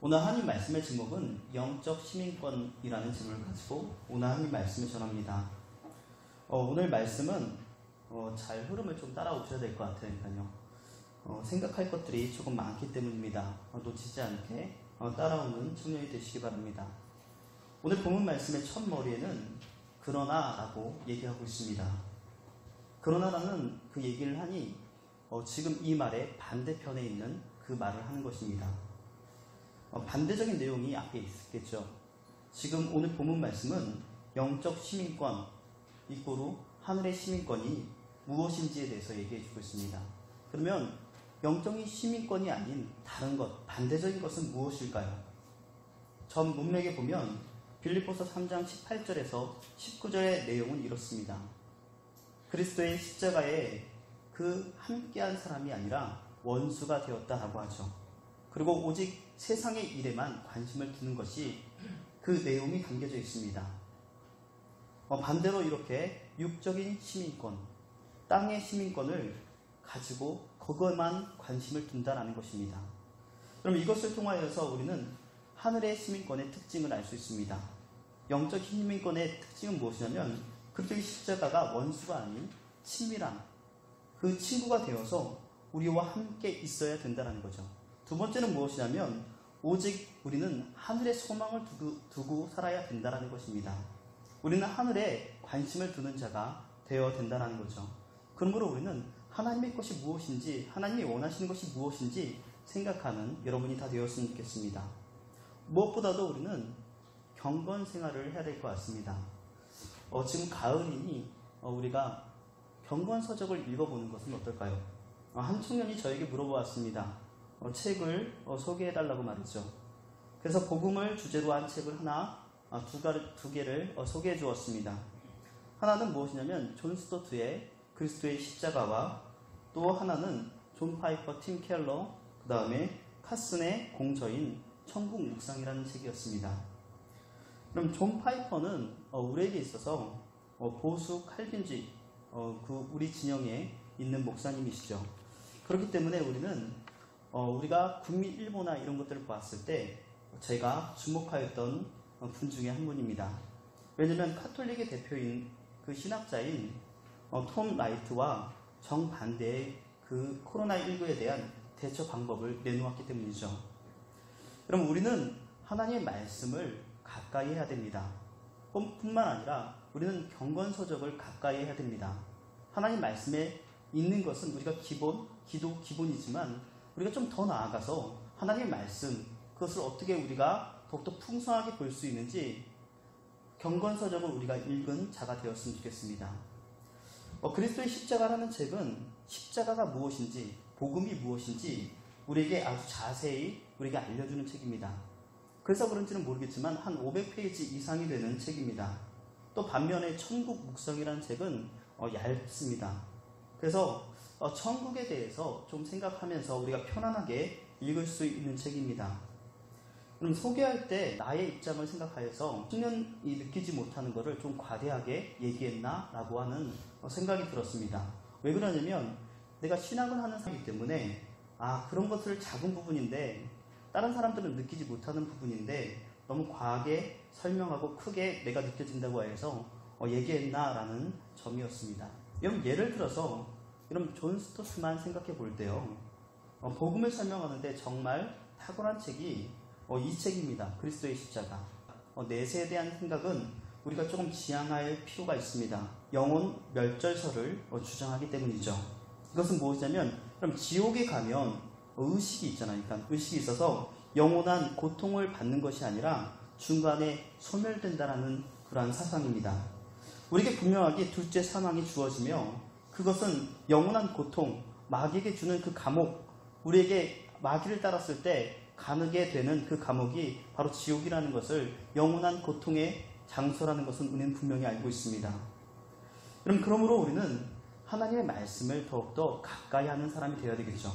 오늘 하나님 말씀의 제목은 영적 시민권이라는 제목을 가지고 오늘 하나님 말씀을 전합니다. 오늘 말씀은 잘 흐름을 좀 따라오셔야 될 것 같으니까요. 생각할 것들이 조금 많기 때문입니다. 놓치지 않게 따라오는 청년이 되시기 바랍니다. 오늘 본문 말씀의 첫 머리에는 그러나라고 얘기하고 있습니다. 그러나라는 그 얘기를 하니 지금 이 말의 반대편에 있는 그 말을 하는 것입니다. 반대적인 내용이 앞에 있겠죠. 지금 오늘 본문 말씀은 영적 시민권 이꼬로 하늘의 시민권이 무엇인지에 대해서 얘기해 주고 있습니다. 그러면 영적인 시민권이 아닌 다른 것, 반대적인 것은 무엇일까요? 전 문맥에 보면 빌립보서 3장 18절에서 19절의 내용은 이렇습니다. 그리스도의 십자가에 그 함께한 사람이 아니라 원수가 되었다라고 하죠. 그리고 오직 세상의 일에만 관심을 두는 것이 그 내용이 담겨져 있습니다. 반대로 이렇게 육적인 시민권, 땅의 시민권을 가지고 그것만 관심을 둔다라는 것입니다. 그럼 이것을 통하여서 우리는 하늘의 시민권의 특징을 알 수 있습니다. 영적 시민권의 특징은 무엇이냐면 그리스도의 십자가가 원수가 아닌 친밀한 그 친구가 되어서 우리와 함께 있어야 된다는 거죠. 두 번째는 무엇이냐면 오직 우리는 하늘의 소망을 두고 살아야 된다는 것입니다. 우리는 하늘에 관심을 두는 자가 되어야 된다는 거죠. 그러므로 우리는 하나님의 것이 무엇인지, 하나님이 원하시는 것이 무엇인지 생각하는 여러분이 다 되었으면 좋겠습니다. 무엇보다도 우리는 경건 생활을 해야 될 것 같습니다. 지금 가을이니 우리가 경건 서적을 읽어보는 것은 어떨까요? 한 청년이 저에게 물어보았습니다. 책을 소개해달라고 말이죠. 그래서 복음을 주제로 한 책을 두 개를 소개해 주었습니다. 하나는 무엇이냐면 존 스토트의 그리스도의 십자가와 또 하나는 존 파이퍼, 팀 켈러, 그 다음에 카슨의 공저인 천국 묵상이라는 책이었습니다. 그럼 존 파이퍼는 우리에게 있어서 보수 칼빈주의 우리 진영에 있는 목사님이시죠. 그렇기 때문에 우리가 국민일보나 이런 것들을 봤을 때 제가 주목하였던 분 중에 한 분입니다. 왜냐하면 카톨릭의 대표인 그 신학자인 톰 라이트와 정반대의 그 코로나19에 대한 대처 방법을 내놓았기 때문이죠. 그럼 우리는 하나님의 말씀을 가까이 해야 됩니다. 뿐만 아니라 우리는 경건서적을 가까이 해야 됩니다. 하나님 말씀에 있는 것은 우리가 기도 기본이지만 우리가 좀 더 나아가서 하나님의 말씀, 그것을 어떻게 우리가 더욱더 풍성하게 볼 수 있는지 경건서적을 우리가 읽은 자가 되었으면 좋겠습니다. 그리스도의 십자가라는 책은 십자가가 무엇인지, 복음이 무엇인지 우리에게 아주 자세히 우리에게 알려주는 책입니다. 그래서 그런지는 모르겠지만 한 500페이지 이상이 되는 책입니다. 또 반면에 천국 묵상이라는 책은 얇습니다. 그래서 천국에 대해서 좀 생각하면서 우리가 편안하게 읽을 수 있는 책입니다. 그럼 소개할 때 나의 입장을 생각하여서 청년이 느끼지 못하는 것을 좀 과대하게 얘기했나? 라고 하는 생각이 들었습니다. 왜 그러냐면 내가 신학을 하는 사람이기 때문에 그런 것을 작은 부분인데 다른 사람들은 느끼지 못하는 부분인데 너무 과하게 설명하고 크게 내가 느껴진다고 해서 얘기했나? 라는 점이었습니다. 여러분 예를 들어서 존 스토트만 생각해 볼 때요. 복음을 설명하는데 정말 탁월한 책이 이 책입니다. 그리스도의 십자가. 내세에 대한 생각은 우리가 조금 지향할 필요가 있습니다. 영혼 멸절설을 주장하기 때문이죠. 이것은 무엇이냐면 그럼 지옥에 가면 의식이 있잖아요. 그러니까 의식이 있어서 영원한 고통을 받는 것이 아니라 중간에 소멸된다라는 그러한 사상입니다. 우리에게 분명하게 둘째 사망이 주어지며 그것은 영원한 고통, 마귀에게 주는 그 감옥, 우리에게 마귀를 따랐을 때 가게 되는 그 감옥이 바로 지옥이라는 것을, 영원한 고통의 장소라는 것은 우리는 분명히 알고 있습니다. 그러므로 우리는 하나님의 말씀을 더욱더 가까이 하는 사람이 되어야 되겠죠.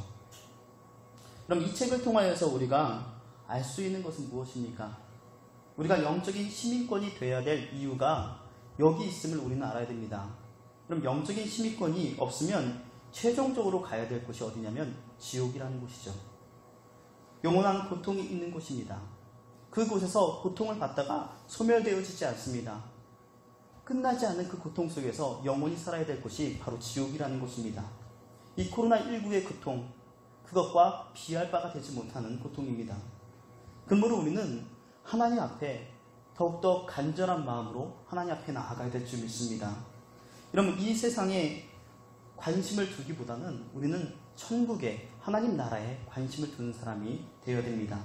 그럼 이 책을 통하여서 우리가 알 수 있는 것은 무엇입니까? 우리가 영적인 시민권이 되어야 될 이유가 여기 있음을 우리는 알아야 됩니다. 그럼 영적인 시민권이 없으면 최종적으로 가야 될 곳이 어디냐면 지옥이라는 곳이죠. 영원한 고통이 있는 곳입니다. 그곳에서 고통을 받다가 소멸되어지지 않습니다. 끝나지 않는 그 고통 속에서 영원히 살아야 될 곳이 바로 지옥이라는 곳입니다. 이 코로나19의 고통, 그것과 비할 바가 되지 못하는 고통입니다. 그러므로 우리는 하나님 앞에 더욱더 간절한 마음으로 하나님 앞에 나아가야 될 줄 믿습니다. 여러분, 이 세상에 관심을 두기보다는 우리는 천국에, 하나님 나라에 관심을 두는 사람이 되어야 됩니다.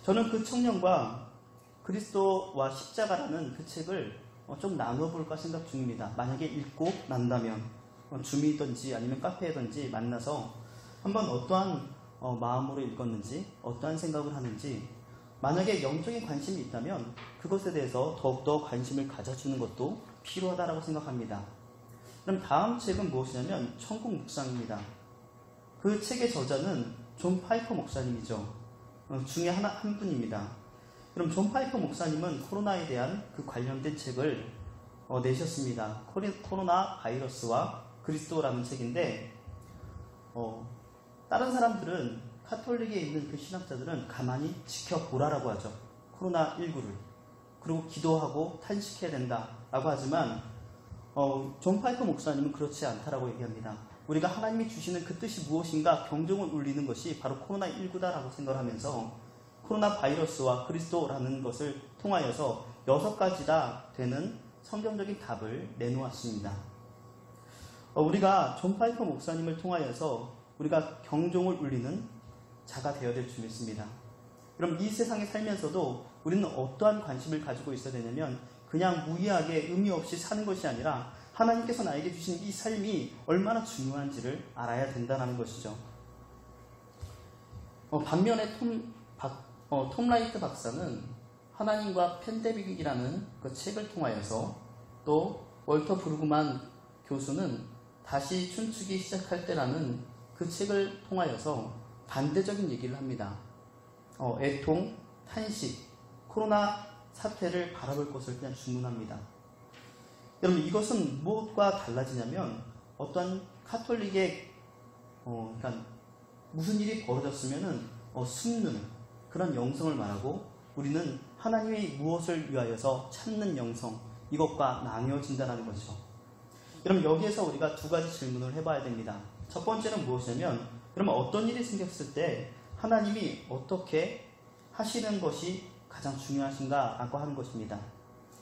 저는 그 청년과 그리스도와 십자가라는 그 책을 좀 나눠볼까 생각 중입니다. 만약에 읽고 난다면 줌이든지 아니면 카페에든지 만나서 한번 어떠한 마음으로 읽었는지, 어떠한 생각을 하는지, 만약에 영적인 관심이 있다면 그것에 대해서 더욱더 관심을 가져주는 것도 필요하다고 생각합니다. 그럼 다음 책은 무엇이냐면 천국 묵상입니다. 그 책의 저자는 존 파이퍼 목사님이죠. 중에 한 분입니다. 그럼 존 파이퍼 목사님은 코로나에 대한 그 관련된 책을 내셨습니다. 코로나 바이러스와 그리스도라는 책인데, 다른 사람들은, 카톨릭에 있는 그 신학자들은 가만히 지켜보라라고 하죠. 코로나19를. 그리고 기도하고 탄식해야 된다라고 하지만 존 파이퍼 목사님은 그렇지 않다라고 얘기합니다. 우리가 하나님이 주시는 그 뜻이 무엇인가 경종을 울리는 것이 바로 코로나19다라고 생각하면서 코로나 바이러스와 그리스도라는 것을 통하여서 6가지나 되는 성경적인 답을 내놓았습니다. 우리가 존 파이퍼 목사님을 통하여서 우리가 경종을 울리는 자가 되어야 될 줄 믿습니다. 그럼 이 세상에 살면서도 우리는 어떠한 관심을 가지고 있어야 되냐면 그냥 무의하게 의미 없이 사는 것이 아니라 하나님께서 나에게 주신 이 삶이 얼마나 중요한지를 알아야 된다는 것이죠. 반면에 톰 라이트 박사는 하나님과 팬데믹이라는 그 책을 통하여서, 또 월터 브루그만 교수는 다시 춤추기 시작할 때라는 그 책을 통하여서 반대적인 얘기를 합니다. 애통, 탄식, 코로나 사태를 바라볼 것을 그냥 주문합니다. 여러분, 이것은 무엇과 달라지냐면 어떤 카톨릭의 그러니까 무슨 일이 벌어졌으면은 숨는 그런 영성을 말하고, 우리는 하나님이 무엇을 위하여서 찾는 영성, 이것과 나뉘어진다는 거죠. 그럼 여기에서 우리가 2가지 질문을 해봐야 됩니다. 첫 번째는 무엇이냐면, 그러면 어떤 일이 생겼을 때 하나님이 어떻게 하시는 것이 가장 중요하신가 라고 하는 것입니다.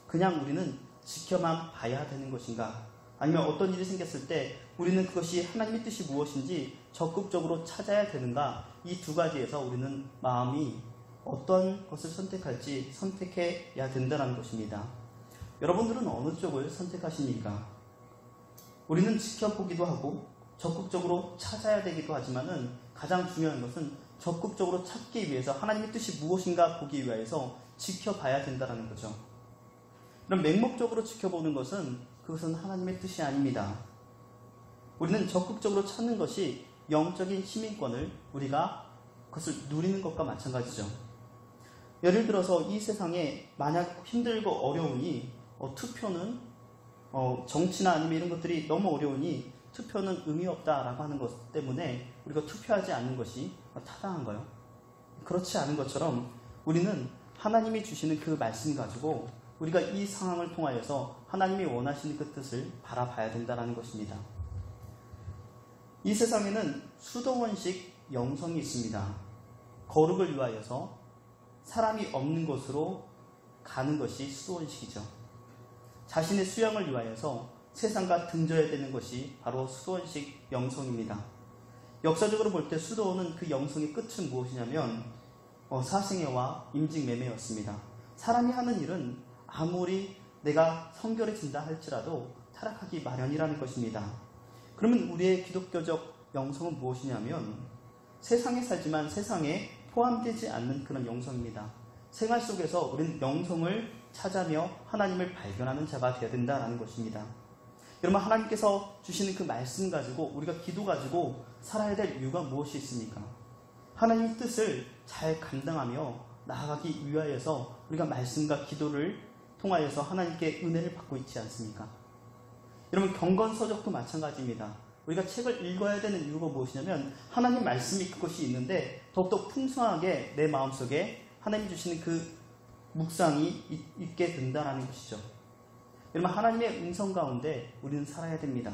그냥 우리는 지켜만 봐야 되는 것인가, 아니면 어떤 일이 생겼을 때 우리는 그것이 하나님의 뜻이 무엇인지 적극적으로 찾아야 되는가, 이 2가지에서 우리는 마음이 어떤 것을 선택할지 선택해야 된다는 것입니다. 여러분들은 어느 쪽을 선택하십니까? 우리는 지켜보기도 하고 적극적으로 찾아야 되기도 하지만은 가장 중요한 것은 적극적으로 찾기 위해서 하나님의 뜻이 무엇인가 보기 위해서 지켜봐야 된다는 거죠. 그럼 맹목적으로 지켜보는 것은 그것은 하나님의 뜻이 아닙니다. 우리는 적극적으로 찾는 것이 영적인 시민권을 우리가 그것을 누리는 것과 마찬가지죠. 예를 들어서 이 세상에 만약 힘들고 어려우니 투표는 정치나 아니면 이런 것들이 너무 어려우니 투표는 의미 없다라고 하는 것 때문에 우리가 투표하지 않는 것이 타당한가요? 그렇지 않은 것처럼 우리는 하나님이 주시는 그 말씀 가지고 우리가 이 상황을 통하여서 하나님이 원하시는 그 뜻을 바라봐야 된다는 것입니다. 이 세상에는 수도원식 영성이 있습니다. 거룩을 위하여서 사람이 없는 곳으로 가는 것이 수도원식이죠. 자신의 수양을 위하여서 세상과 등져야 되는 것이 바로 수도원식 영성입니다. 역사적으로 볼 때 수도원은 그 영성의 끝은 무엇이냐면 사생애와 임직매매였습니다. 사람이 하는 일은 아무리 내가 성결해진다 할지라도 타락하기 마련이라는 것입니다. 그러면 우리의 기독교적 영성은 무엇이냐면 세상에 살지만 세상에 포함되지 않는 그런 영성입니다. 생활 속에서 우리는 영성을 찾아며 하나님을 발견하는 자가 되어야 된다는 것입니다. 여러분, 하나님께서 주시는 그 말씀 가지고 우리가 기도 가지고 살아야 될 이유가 무엇이 있습니까? 하나님의 뜻을 잘 감당하며 나아가기 위하여서 우리가 말씀과 기도를 통하여서 하나님께 은혜를 받고 있지 않습니까? 여러분, 경건서적도 마찬가지입니다. 우리가 책을 읽어야 되는 이유가 무엇이냐면 하나님 말씀이 그것이 있는데 더욱더 풍성하게 내 마음속에 하나님 주시는 그 묵상이 있게 된다는 것이죠. 여러분, 하나님의 음성 가운데 우리는 살아야 됩니다.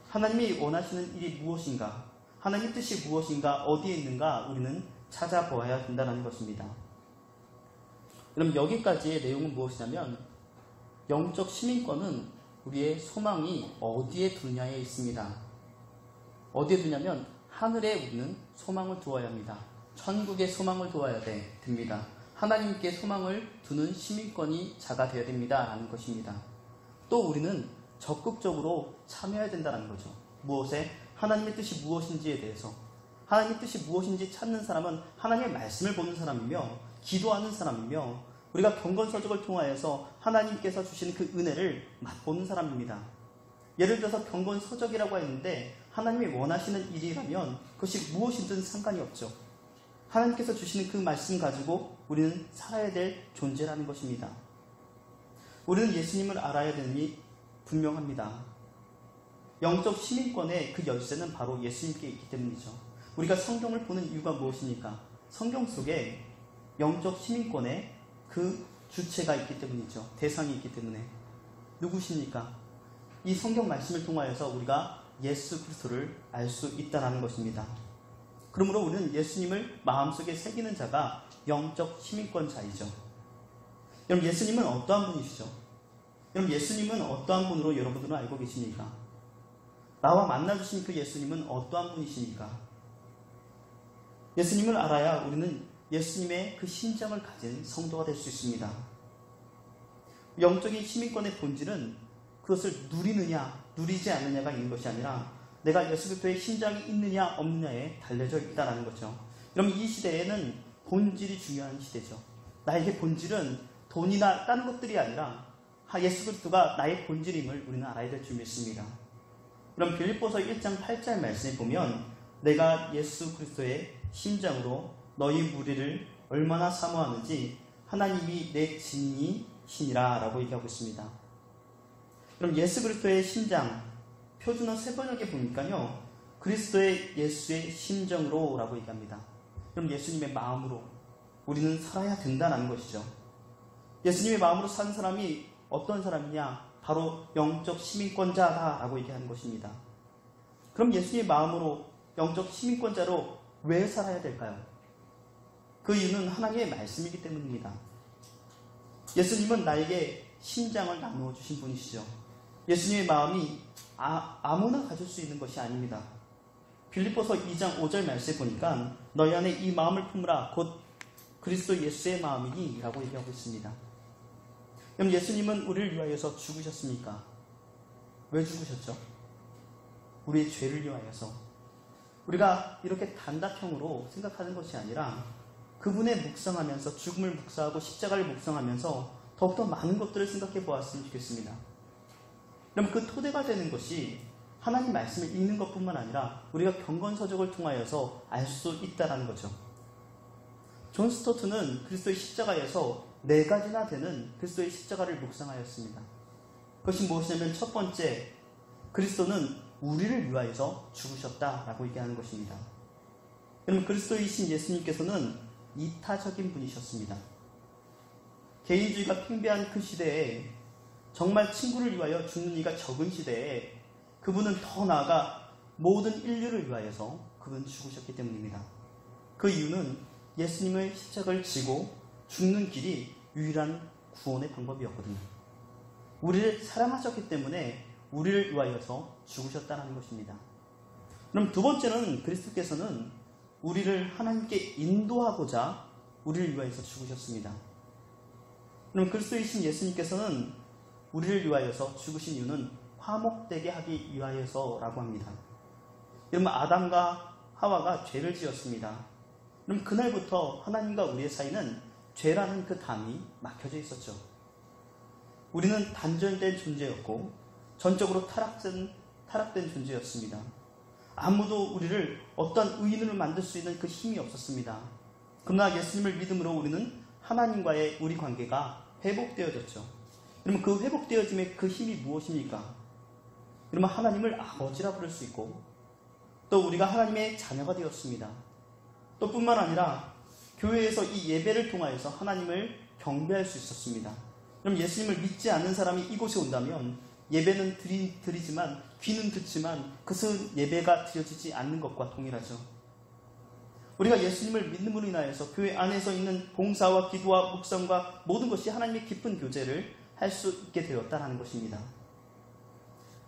하나님이 원하시는 일이 무엇인가, 하나님 뜻이 무엇인가, 어디에 있는가 우리는 찾아보아야 된다는 것입니다. 여러분, 여기까지의 내용은 무엇이냐면 영적 시민권은 우리의 소망이 어디에 두냐에 있습니다. 어디에 두냐면 하늘에 우리는 소망을 두어야 합니다. 천국에 소망을 두어야 됩니다. 하나님께 소망을 두는 시민권이 자가 되어야 됩니다 라는 것입니다. 또 우리는 적극적으로 참여해야 된다는 거죠. 무엇에? 하나님의 뜻이 무엇인지에 대해서. 하나님의 뜻이 무엇인지 찾는 사람은 하나님의 말씀을 보는 사람이며 기도하는 사람이며 우리가 경건서적을 통하여서 하나님께서 주시는 그 은혜를 맛보는 사람입니다. 예를 들어서 경건서적이라고 했는데 하나님이 원하시는 일이라면 그것이 무엇이든 상관이 없죠. 하나님께서 주시는 그 말씀 가지고 우리는 살아야 될 존재라는 것입니다. 우리는 예수님을 알아야 되니 분명합니다. 영적 시민권의 그 열쇠는 바로 예수님께 있기 때문이죠. 우리가 성경을 보는 이유가 무엇입니까? 성경 속에 영적 시민권의 그 주체가 있기 때문이죠. 대상이 있기 때문에. 누구십니까? 이 성경 말씀을 통하여서 우리가 예수 그리스도를 알 수 있다는 것입니다. 그러므로 우리는 예수님을 마음속에 새기는 자가 영적 시민권자이죠. 여러분, 예수님은 어떠한 분이시죠? 여러분, 예수님은 어떠한 분으로 여러분들은 알고 계십니까? 나와 만나주신 그 예수님은 어떠한 분이십니까? 예수님을 알아야 우리는 예수님의 그 심정을 가진 성도가 될 수 있습니다. 영적인 시민권의 본질은 그것을 누리느냐, 누리지 않느냐가 있는 것이 아니라 내가 예수 그리스도의 심장이 있느냐 없느냐에 달려져 있다는 거죠. 여러분, 이 시대에는 본질이 중요한 시대죠. 나에게 본질은 돈이나 다른 것들이 아니라 예수 그리스도가 나의 본질임을 우리는 알아야 될 줄 믿습니다. 그럼 빌립보서 1장 8절 말씀에 보면 내가 예수 그리스도의 심장으로 너희 무리를 얼마나 사모하는지 하나님이 내 증인이시니라 라고 얘기하고 있습니다. 그럼 예수 그리스도의 심장, 표준어 세 번역에 보니까요, 그리스도의 예수의 심정으로 라고 얘기합니다. 그럼 예수님의 마음으로 우리는 살아야 된다는 것이죠. 예수님의 마음으로 사는 사람이 어떤 사람이냐? 바로 영적 시민권자다라고 얘기하는 것입니다. 그럼 예수님의 마음으로 영적 시민권자로 왜 살아야 될까요? 그 이유는 하나님의 말씀이기 때문입니다. 예수님은 나에게 심장을 나누어 주신 분이시죠. 예수님의 마음이 아무나 가질 수 있는 것이 아닙니다. 빌립보서 2장 5절 말씀에 보니까 너희 안에 이 마음을 품으라 곧 그리스도 예수의 마음이니 라고 얘기하고 있습니다. 그럼 예수님은 우리를 위하여서 죽으셨습니까? 왜 죽으셨죠? 우리의 죄를 위하여서. 우리가 이렇게 단답형으로 생각하는 것이 아니라 그분의 묵상하면서 죽음을 묵상하고 십자가를 묵상하면서 더욱더 많은 것들을 생각해 보았으면 좋겠습니다. 그럼 그 토대가 되는 것이 하나님 말씀을 읽는 것뿐만 아니라 우리가 경건서적을 통하여서 알 수 있다는 거죠. 존 스토트는 그리스도의 십자가에서 4가지나 되는 그리스도의 십자가를 묵상하였습니다. 그것이 무엇이냐면 첫 번째, 그리스도는 우리를 위하여서 죽으셨다라고 얘기하는 것입니다. 그러면 그리스도이신 예수님께서는 이타적인 분이셨습니다. 개인주의가 팽배한 그 시대에 정말 친구를 위하여 죽는 이가 적은 시대에 그분은 더 나아가 모든 인류를 위하여서 그분은 죽으셨기 때문입니다. 그 이유는 예수님의 십자가를 지고 죽는 길이 유일한 구원의 방법이었거든요. 우리를 사랑하셨기 때문에 우리를 위하여서 죽으셨다는 것입니다. 그럼 두 번째는 그리스도께서는 우리를 하나님께 인도하고자 우리를 위하여서 죽으셨습니다. 그럼 그리스도이신 예수님께서는 우리를 위하여서 죽으신 이유는 화목되게 하기 위하여서라고 합니다. 여러분, 아담과 하와가 죄를 지었습니다. 그럼 그날부터 하나님과 우리의 사이는 죄라는 그 담이 막혀져 있었죠. 우리는 단절된 존재였고 전적으로 타락된 존재였습니다. 아무도 우리를 어떤 의인으로 만들 수 있는 그 힘이 없었습니다. 그러나 예수님을 믿음으로 우리는 하나님과의 우리 관계가 회복되어졌죠. 그러면 그 회복되어짐의 그 힘이 무엇입니까? 그러면 하나님을 아버지라 부를 수 있고, 또 우리가 하나님의 자녀가 되었습니다. 또 뿐만 아니라 교회에서 이 예배를 통하여서 하나님을 경배할 수 있었습니다. 그럼 예수님을 믿지 않는 사람이 이곳에 온다면 예배는 드리지만, 귀는 듣지만 그것은 예배가 드려지지 않는 것과 동일하죠. 우리가 예수님을 믿음으로 인하여서 교회 안에서 있는 봉사와 기도와 묵상과 모든 것이 하나님의 깊은 교제를 할 수 있게 되었다는 것입니다.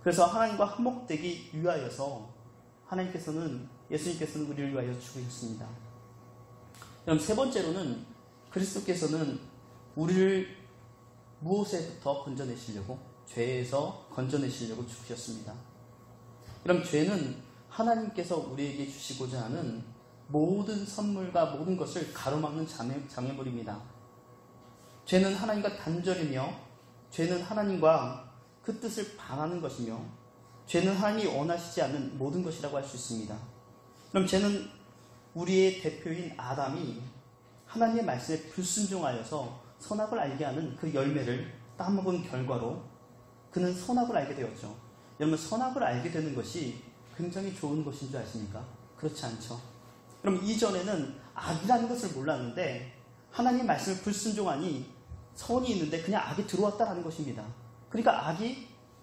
그래서 하나님과 한목되기 위하여서 예수님께서는 우리를 위하여 죽으셨습니다. 그럼 세 번째로는 그리스도께서는 우리를 무엇에부터 건져내시려고? 죄에서 건져내시려고 죽으셨습니다. 그럼 죄는 하나님께서 우리에게 주시고자 하는 모든 선물과 모든 것을 가로막는 장애물입니다. 죄는 하나님과 단절이며, 죄는 하나님과 그 뜻을 반하는 것이며, 죄는 하나님이 원하시지 않는 모든 것이라고 할 수 있습니다. 그럼 죄는 우리의 대표인 아담이 하나님의 말씀에 불순종하여서 선악을 알게 하는 그 열매를 따먹은 결과로 그는 선악을 알게 되었죠. 여러분, 선악을 알게 되는 것이 굉장히 좋은 것인 줄 아십니까? 그렇지 않죠. 그럼 이전에는 악이라는 것을 몰랐는데 하나님의 말씀을 불순종하니 선이 있는데 그냥 악이 들어왔다라는 것입니다. 그러니까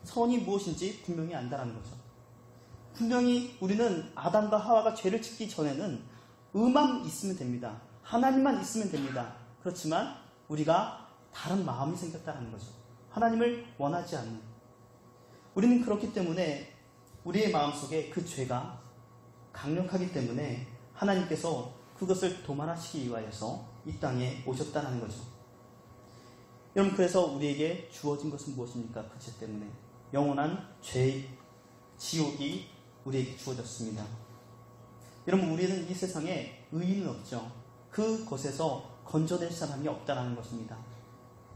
선이 무엇인지 분명히 안다라는 거죠. 분명히 우리는 아담과 하와가 죄를 짓기 전에는 의만 있으면 됩니다. 하나님만 있으면 됩니다. 그렇지만 우리가 다른 마음이 생겼다는 거죠. 하나님을 원하지 않는. 우리는 그렇기 때문에 우리의 마음속에 그 죄가 강력하기 때문에 하나님께서 그것을 도말하시기 위하여서 이 땅에 오셨다는 거죠. 여러분, 그래서 우리에게 주어진 것은 무엇입니까? 그 죄 때문에 영원한 지옥이 우리에게 주어졌습니다. 여러분, 우리는 이 세상에 의인은 없죠. 그것에서 건져낼 사람이 없다는 것입니다.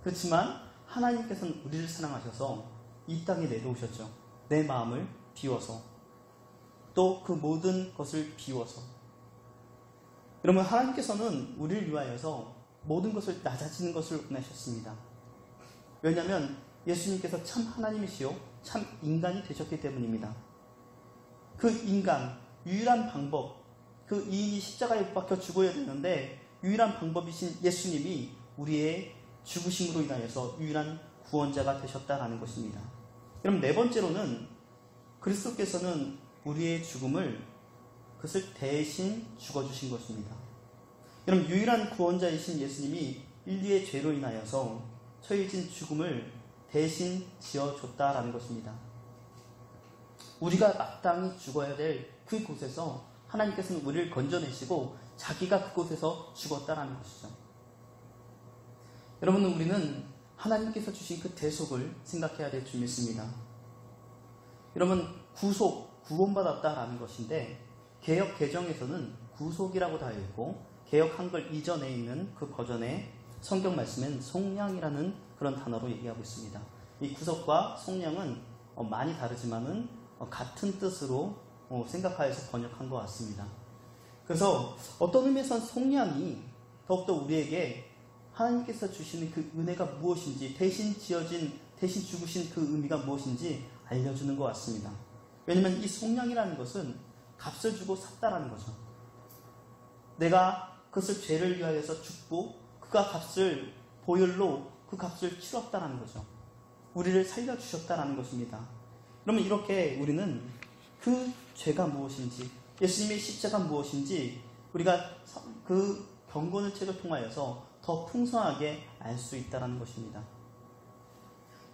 그렇지만 하나님께서는 우리를 사랑하셔서 이 땅에 내려오셨죠. 내 마음을 비워서, 또 그 모든 것을 비워서. 여러분, 하나님께서는 우리를 위하여서 모든 것을 낮아지는 것을 원하셨습니다. 왜냐하면 예수님께서 참 하나님이시요 참 인간이 되셨기 때문입니다. 그 인간, 유일한 방법, 그 이인이 십자가에 못 박혀 죽어야 되는데 유일한 방법이신 예수님이 우리의 죽으심으로 인하여서 유일한 구원자가 되셨다는 것입니다. 그럼 네 번째로는 그리스도께서는 우리의 죽음을 그것을 대신 죽어주신 것입니다. 그럼 유일한 구원자이신 예수님이 인류의 죄로 인하여서 처해진 죽음을 대신 지어줬다라는 것입니다. 우리가 마땅히 죽어야 될 그곳에서 하나님께서는 우리를 건져내시고 자기가 그곳에서 죽었다라는 것이죠. 여러분, 우리는 하나님께서 주신 그 대속을 생각해야 될 줄 믿습니다. 여러분, 구원받았다라는 것인데 개역 개정에서는 구속이라고 되어 있고 개역 한글 이전에 있는 그 버전의 성경 말씀은 속량이라는 그런 단어로 얘기하고 있습니다. 이 구속과 속량은 많이 다르지만은 같은 뜻으로 생각하여서 번역한 것 같습니다. 그래서 어떤 의미에서는 속량이 더욱더 우리에게 하나님께서 주시는 그 은혜가 무엇인지, 대신 죽으신 그 의미가 무엇인지 알려주는 것 같습니다. 왜냐하면 이 속량이라는 것은 값을 주고 샀다라는 거죠. 내가 그것을 죄를 위하여서 죽고 그가 보혈로 그 값을 치렀다라는 거죠. 우리를 살려주셨다라는 것입니다. 그러면 이렇게 우리는 그 죄가 무엇인지, 예수님의 십자가 무엇인지 우리가 그 경건의 책을 통하여서 더 풍성하게 알 수 있다는 것입니다.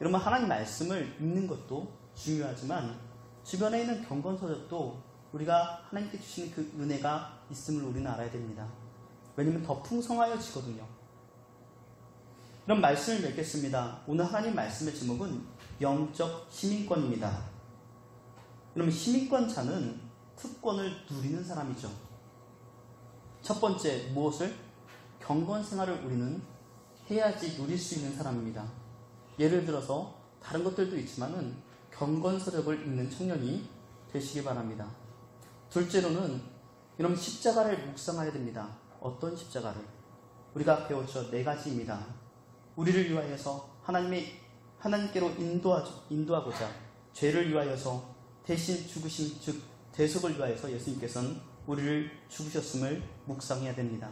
여러분, 하나님 말씀을 읽는 것도 중요하지만 주변에 있는 경건서적도 우리가 하나님께 주시는 그 은혜가 있음을 우리는 알아야 됩니다. 왜냐하면 더 풍성하여지거든요. 그럼 말씀을 맺겠습니다. 오늘 하나님 말씀의 제목은 영적 시민권입니다. 그러면 시민권자는 특권을 누리는 사람이죠. 첫 번째, 무엇을? 경건 생활을 우리는 해야지 누릴 수 있는 사람입니다. 예를 들어서 다른 것들도 있지만은 경건서적을 읽는 청년이 되시기 바랍니다. 둘째로는 이런 십자가를 묵상해야 됩니다. 어떤 십자가를? 우리가 배웠죠. 4가지입니다. 우리를 위하여서 하나님께로 인도하고자, 죄를 위하여서 대신 죽으심, 즉 대속을 위하여서 예수님께서는 우리를 죽으셨음을 묵상해야 됩니다.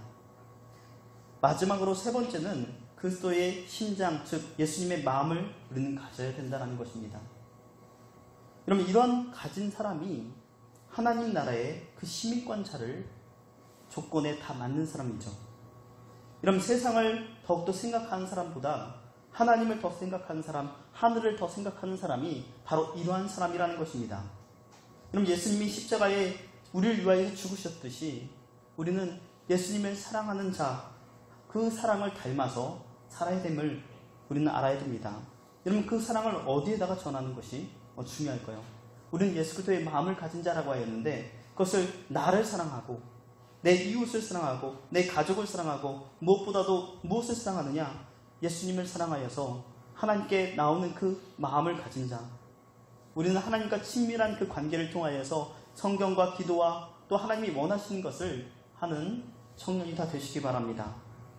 마지막으로 세 번째는 그리스도의 심장, 즉 예수님의 마음을 우리는 가져야 된다는 것입니다. 여러분, 이런 가진 사람이 하나님 나라의 그 시민권자를 조건에 다 맞는 사람이죠. 여러분, 세상을 더욱더 생각하는 사람보다 하나님을 더 생각하는 사람, 하늘을 더 생각하는 사람이 바로 이러한 사람이라는 것입니다. 여러분, 예수님이 십자가에 우리를 위하여 죽으셨듯이 우리는 예수님을 사랑하는 자, 그 사랑을 닮아서 살아야 됨을 우리는 알아야 됩니다. 여러분, 그 사랑을 어디에다가 전하는 것이 중요할까요? 우리는 예수 그리스도의 마음을 가진 자라고 하였는데 그것을 나를 사랑하고 내 이웃을 사랑하고 내 가족을 사랑하고 무엇보다도 무엇을 사랑하느냐? 예수님을 사랑하여서 하나님께 나오는 그 마음을 가진 자, 우리는 하나님과 친밀한 그 관계를 통하여서 성경과 기도와 또 하나님이 원하시는 것을 하는 청년이 다 되시기 바랍니다.